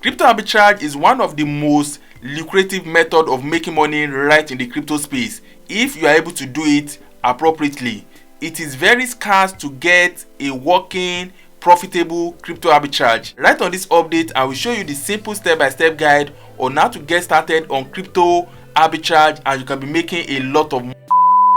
Crypto arbitrage is one of the most lucrative method of making money right in the crypto space if you are able to do it appropriately. It is very scarce to get a working profitable crypto arbitrage. Right on this update, I will show you the simple step-by-step guide on how to get started on crypto arbitrage, and you can be making a lot of money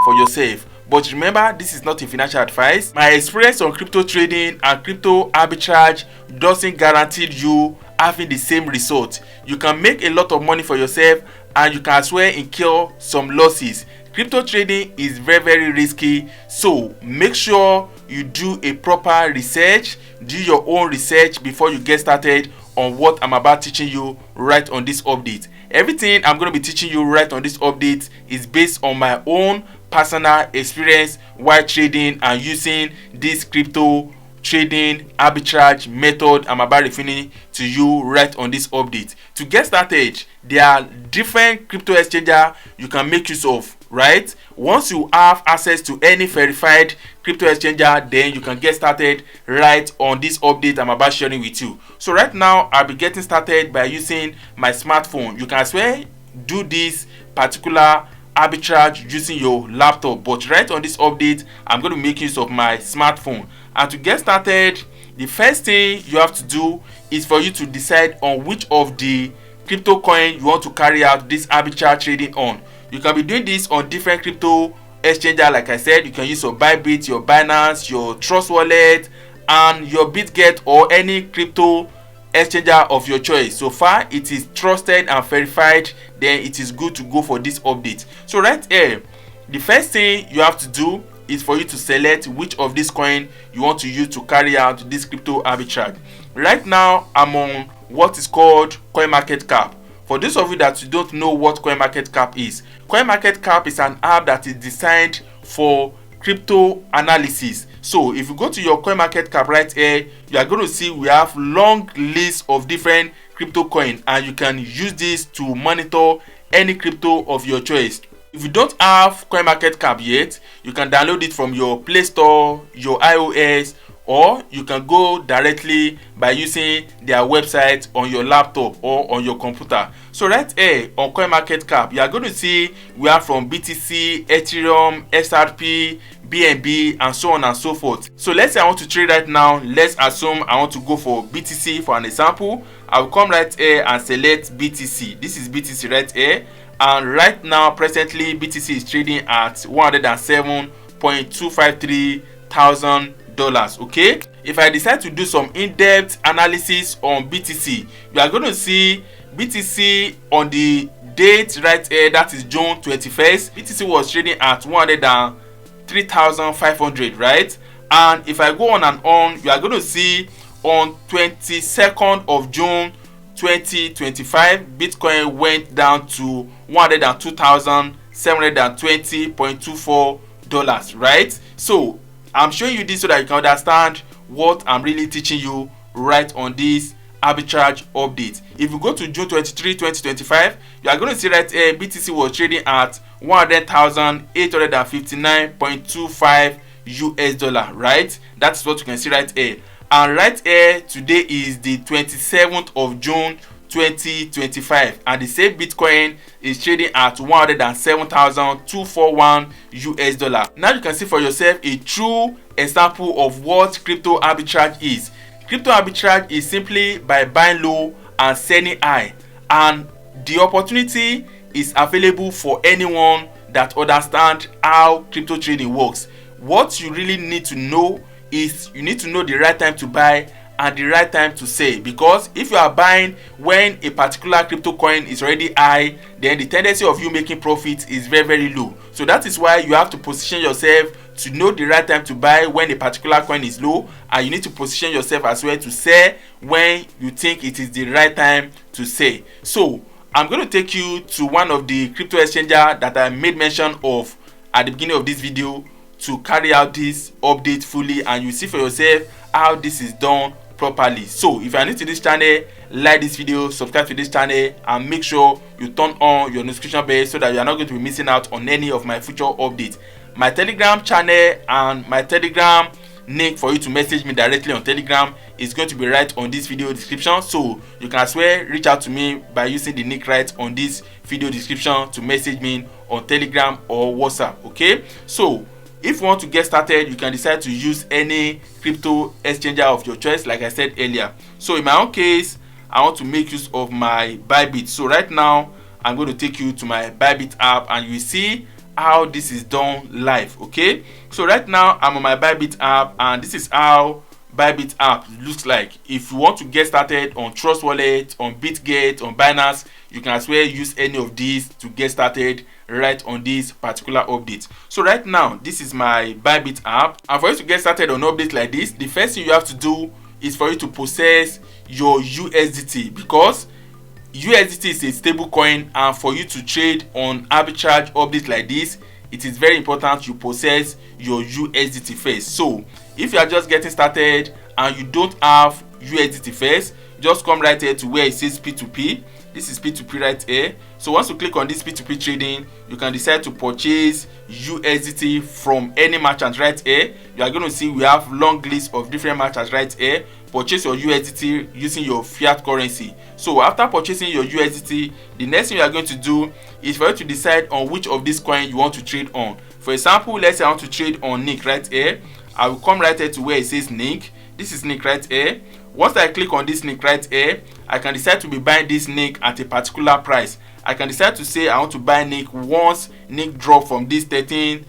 for yourself. But remember, this is not a financial advice. My experience on crypto trading and crypto arbitrage doesn't guarantee you having the same result. You can make a lot of money for yourself and you can as well incur some losses. Crypto trading is very risky, so make sure you do a proper research, do your own research before you get started on what I'm about teaching you right on this update. Everything I'm going to be teaching you right on this update is based on my own personal experience while trading and using this crypto trading arbitrage method I'm about referring to you right on this update. To get started, there are different crypto exchanges you can make use of, right? Once you have access to any verified crypto exchanger, then you can get started right on this update I'm about sharing with you. So right now, I'll be getting started by using my smartphone. You can as well do this particular arbitrage using your laptop, but right on this update, I'm going to make use of my smartphone. And to get started, the first thing you have to do is for you to decide on which of the crypto coin you want to carry out this arbitrage trading on. You can be doing this on different crypto exchanger. Like I said, you can use your Bybit, your Binance, your Trust Wallet, and your BitGet, or any crypto exchanger of your choice. So far it is trusted and verified, then it is good to go for this update. So right here, the first thing you have to do is for you to select which of this coin you want to use to carry out this crypto arbitrage. Right now I'm on what is called CoinMarketCap. For those of you that you don't know what CoinMarketCap is, CoinMarketCap is an app that is designed for crypto analysis. So if you go to your CoinMarketCap right here, you are going to see we have long list of different crypto coins, and you can use this to monitor any crypto of your choice. If you don't have CoinMarketCap yet, you can download it from your Play Store, your iOS, or you can go directly by using their website on your laptop or on your computer. So right here on CoinMarketCap, you are going to see we have from BTC, Ethereum, XRP, BNB, and so on and so forth. So let's say I want to trade right now. Let's assume I want to go for BTC for an example. I will come right here and select BTC. This is BTC right here. And right now, presently, BTC is trading at $107.253 thousand. Okay, if I decide to do some in-depth analysis on BTC, you are going to see BTC on the date right here, that is June 21st. BTC was trading at 103,500, right? And if I go on and on, you are going to see on 22nd of June 2025, Bitcoin went down to $102,720.24, right? So I'm showing you this so that you can understand what I'm really teaching you right on this arbitrage update. If you go to June 23, 2025, you are going to see right here BTC was trading at $100,859.25 US, right? That's what you can see right here. And right here, today is the 27th of June 2025, and the same Bitcoin is trading at $107,241 US. Now you can see for yourself a true example of what crypto arbitrage is. Crypto arbitrage is simply by buying low and selling high, and the opportunity is available for anyone that understands how crypto trading works. What you really need to know is you need to know the right time to buy and the right time to sell, because if you are buying when a particular crypto coin is already high, then the tendency of you making profit is very low. So that is why you have to position yourself to know the right time to buy when a particular coin is low, and you need to position yourself as well to sell when you think it is the right time to sell. So I'm going to take you to one of the crypto exchanger that I made mention of at the beginning of this video to carry out this update fully, and you see for yourself how this is done properly. So if you are new to this channel, like this video, subscribe to this channel, and make sure you turn on your notification bell so that you are not going to be missing out on any of my future updates. My Telegram channel and my Telegram link for you to message me directly on Telegram is going to be right on this video description, so you can as well reach out to me by using the link right on this video description to message me on Telegram or WhatsApp. Okay, so if you want to get started, you can decide to use any crypto exchanger of your choice, like I said earlier. So in my own case, I want to make use of my Bybit. So right now I'm going to take you to my Bybit app and you see how this is done live. Okay, so right now I'm on my Bybit app and this is how Bybit app looks like. If you want to get started on Trust Wallet, on Bitget, on Binance, you can as well use any of these to get started right on this particular update. So right now this is my Bybit app, and for you to get started on updates like this, the first thing you have to do is for you to possess your USDT, because USDT is a stable coin, and for you to trade on arbitrage updates like this, it is very important you possess your USDT first. So if you are just getting started and you don't have USDT first, just come right here to where it says P2P. This is P2P right here. So once you click on this P2P trading, you can decide to purchase USDT from any merchant right here. You are going to see we have long list of different merchants right here. Purchase your USDT using your fiat currency. So after purchasing your USDT, the next thing you are going to do is for you to decide on which of these coins you want to trade on. For example, let's say I want to trade on NIC right here. I will come right here to where it says NIC. This is NIC right here. Once I click on this NIC right here, I can decide to be buying this NIC at a particular price. I can decide to say I want to buy NIC once NIC drop from this $13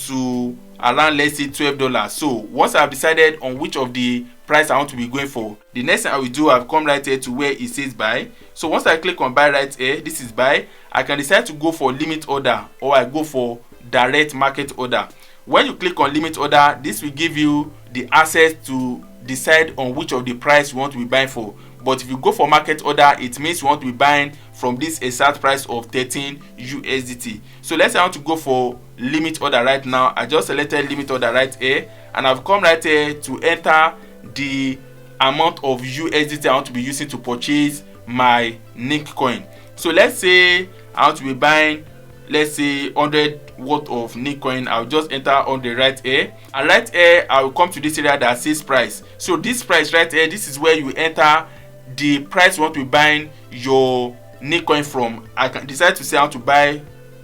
to around, let's say, $12. So once I've decided on which of the price I want to be going for, the next thing I will do, I'll come right here to where it says buy. So once I click on buy right here, this is buy. I can decide to go for limit order or I go for direct market order. When you click on limit order, this will give you the access to decide on which of the price you want to be buying for. But if you go for market order, it means you want to be buying from this exact price of 13 USDT. So let's say I want to go for limit order right now. I just selected limit order right here, and I've come right here to enter the amount of USDT I want to be using to purchase my NIC coin. So let's say I want to be buying, let's say, 100 worth of NIC coin. I'll just enter on the right here, and right here I will come to this area that says price. So this price right here, this is where you enter the price you want to be buying your NIC coin from. I can decide to say I want to buy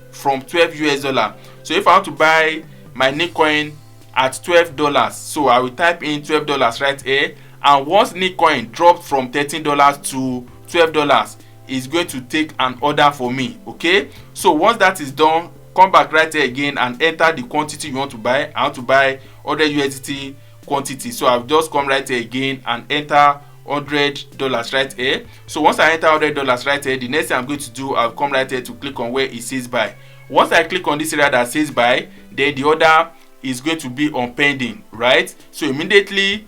from $12. So if I want to buy my NIC coin at $12, so I will type in $12 right here, and once NIC coin dropped from $13 to $12, is going to take an order for me. Okay, so once that is done, come back right here again and enter the quantity you want to buy. I want to buy 100 USDT quantity, so I'll just come right here again and enter $100 right here. So once I enter $100 right here, the next thing I'm going to do, I'll come right here to click on where it says buy. Once I click on this area that says buy, then the order is going to be on pending, right? So immediately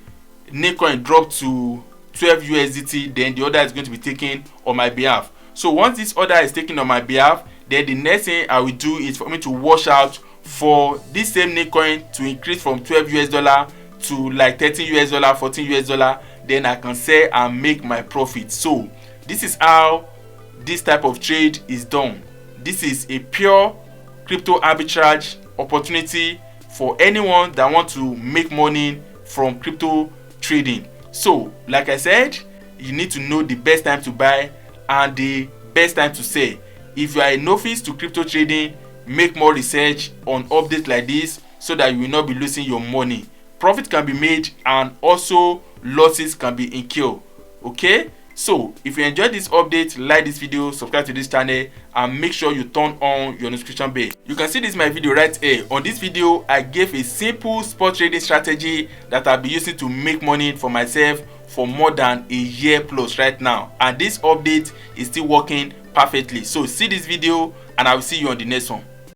NIC coin dropped to 12 USDT, then the order is going to be taken on my behalf. So once this order is taken on my behalf, then the next thing I will do is for me to watch out for this same NIC coin to increase from $12 to like $13, $14. Then I can sell and make my profit. So this is how this type of trade is done. This is a pure crypto arbitrage opportunity for anyone that want to make money from crypto trading. So like I said, you need to know the best time to buy and the best time to sell. If you are a novice to crypto trading, make more research on updates like this so that you will not be losing your money. Profit can be made and also losses can be incurred. Okay, so if you enjoyed this update, like this video, subscribe to this channel, and make sure you turn on your notification bell. You can see this my video right here. On this video, I gave a simple spot trading strategy that I'll be using to make money for myself for more than a year plus right now, and this update is still working perfectly. So see this video and I will see you on the next one.